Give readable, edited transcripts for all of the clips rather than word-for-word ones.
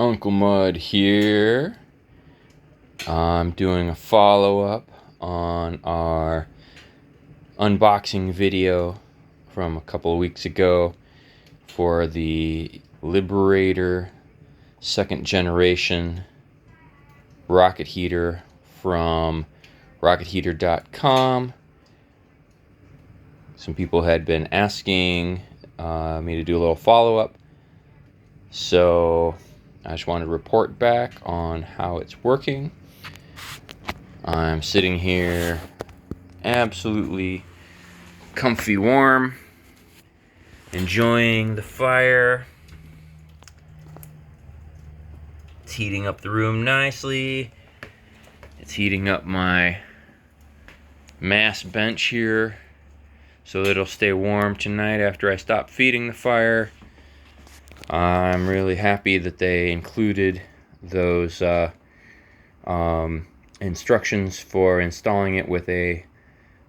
Uncle Mud here. I'm doing a follow-up on our unboxing video from a couple of weeks ago for the Liberator 2nd generation rocket heater from rockheater.com. Some people had been asking me to do a little follow-up, so I just wanted to report back on how it's working. I'm sitting here absolutely comfy warm, enjoying the fire. It's heating up the room nicely. It's heating up my mass bench here so that it'll stay warm tonight after I stop feeding the fire. I'm really happy that they included those instructions for installing it with a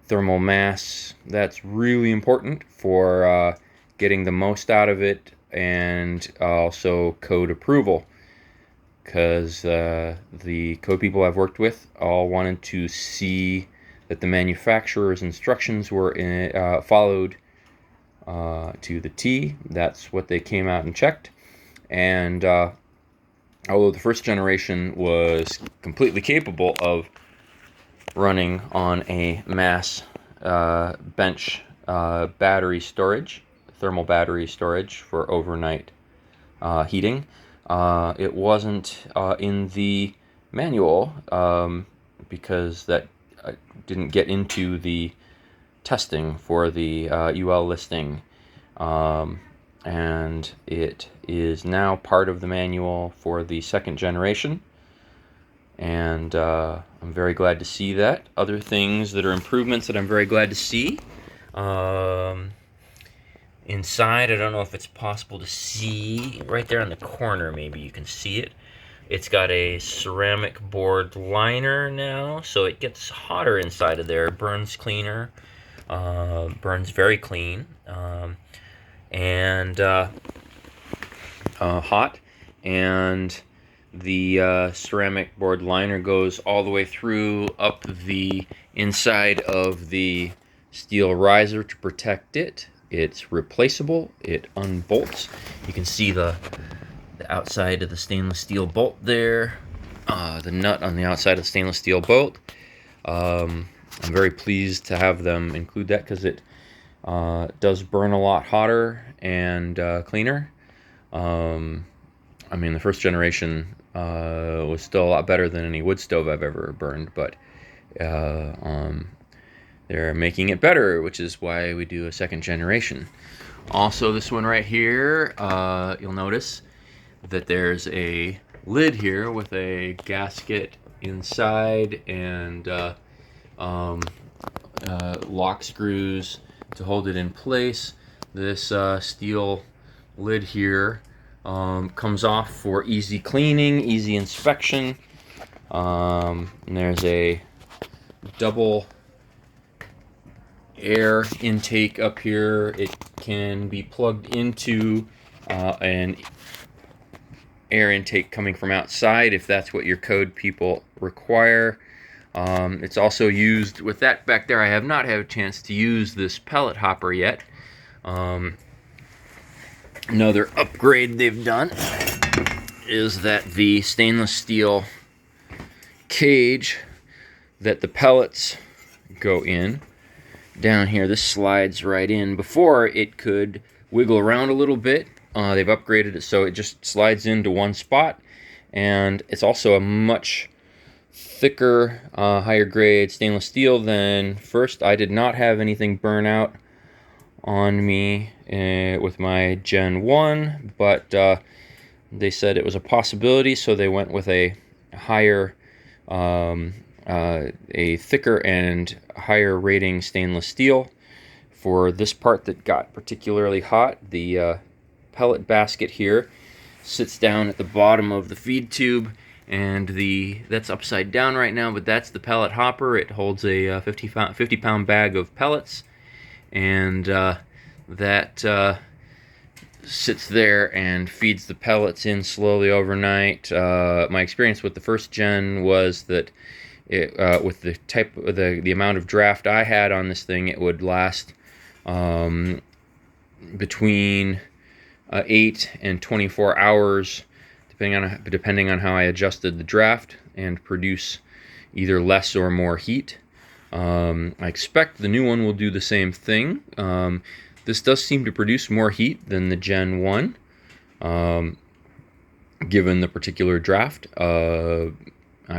thermal mass. That's really important for getting the most out of it, and also code approval, because the code people I've worked with all wanted to see that the manufacturer's instructions were followed to the T. That's what they came out and checked. And although the 1st generation was completely capable of running on a mass bench battery storage, thermal battery storage for overnight heating, it wasn't in the manual because that didn't get into the testing for the UL listing, and it is now part of the manual for the 2nd generation, and I'm very glad to see that. Other things that are improvements that I'm very glad to see. Inside, I don't know if it's possible to see, right there on the corner maybe you can see it. It's got a ceramic board liner now, so it gets hotter inside of there, burns cleaner. Burns very clean, and hot, and the ceramic board liner goes all the way through up the inside of the steel riser to protect it. It's replaceable. It unbolts. You can see the outside of the stainless steel bolt there, the nut on the outside of the stainless steel bolt. I'm very pleased to have them include that, because it does burn a lot hotter and cleaner. I mean, the 1st generation was still a lot better than any wood stove I've ever burned, but they're making it better, which is why we do a 2nd generation. Also, this one right here, you'll notice that there's a lid here with a gasket inside, and lock screws to hold it in place. This steel lid here comes off for easy cleaning, easy inspection. And there's a double air intake up here. It can be plugged into an air intake coming from outside if that's what your code people require. It's also used with that back there. I have not had a chance to use this pellet hopper yet. Another upgrade they've done is that the stainless steel cage that the pellets go in down here, this slides right in. Before, it could wiggle around a little bit. They've upgraded it so it just slides into one spot, and it's also a much thicker, higher grade stainless steel than first. I did not have anything burn out on me with my Gen 1, but they said it was a possibility, so they went with a higher, a thicker and higher rating stainless steel for this part that got particularly hot. The pellet basket here sits down at the bottom of the feed tube, and that's upside down right now, but that's the pellet hopper. It holds a 50-pound bag of pellets, and that sits there and feeds the pellets in slowly overnight. My experience with the first gen was that with the type of the amount of draft I had on this thing, it would last between 8 and 24 hours, depending on how I adjusted the draft, and produce either less or more heat. I expect the new one will do the same thing. This does seem to produce more heat than the Gen 1, given the particular draft. I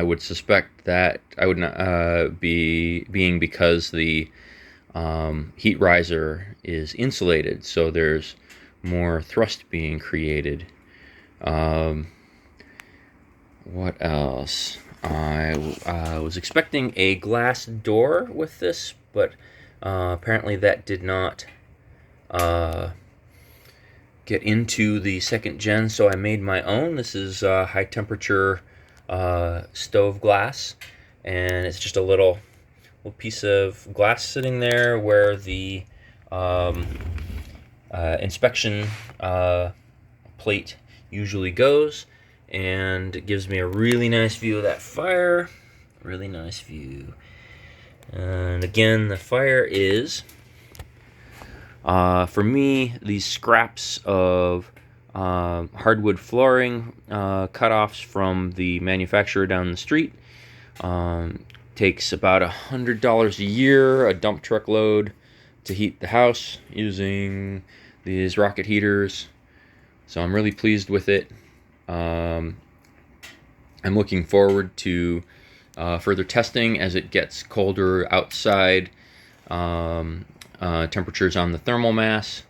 would suspect that I would not being because the heat riser is insulated, so there's more thrust being created. What else? I was expecting a glass door with this, but apparently that did not get into the second gen, so I made my own. This is high temperature stove glass, and it's just a little piece of glass sitting there where the inspection plate usually goes, and it gives me a really nice view of that fire. Really nice view. And again, the fire is, for me, these scraps of hardwood flooring, cut-offs from the manufacturer down the street. Takes about $100 a year, a dump truck load, to heat the house using these rocket heaters. So I'm really pleased with it. I'm looking forward to further testing as it gets colder outside. Temperatures on the thermal mass.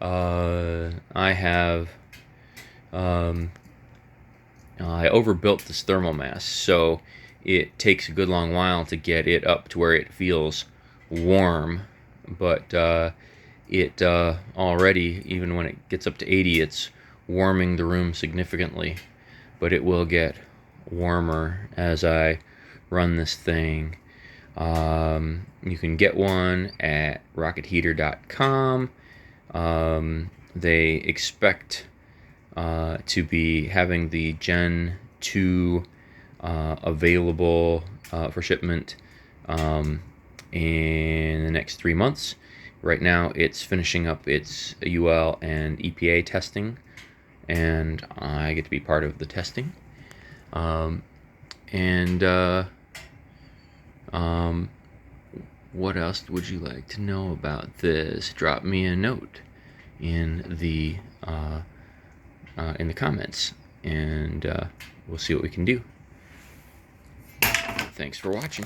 I overbuilt this thermal mass, so it takes a good long while to get it up to where it feels warm, but it already, even when it gets up to 80, it's warming the room significantly. But it will get warmer as I run this thing. You can get one at rocketheater.com. They expect to be having the Gen 2 available for shipment in the next 3 months. Right now it's finishing up its UL and EPA testing, and I get to be part of the testing. What else would you like to know about this? Drop me a note in the comments, and we'll see what we can do. Thanks for watching.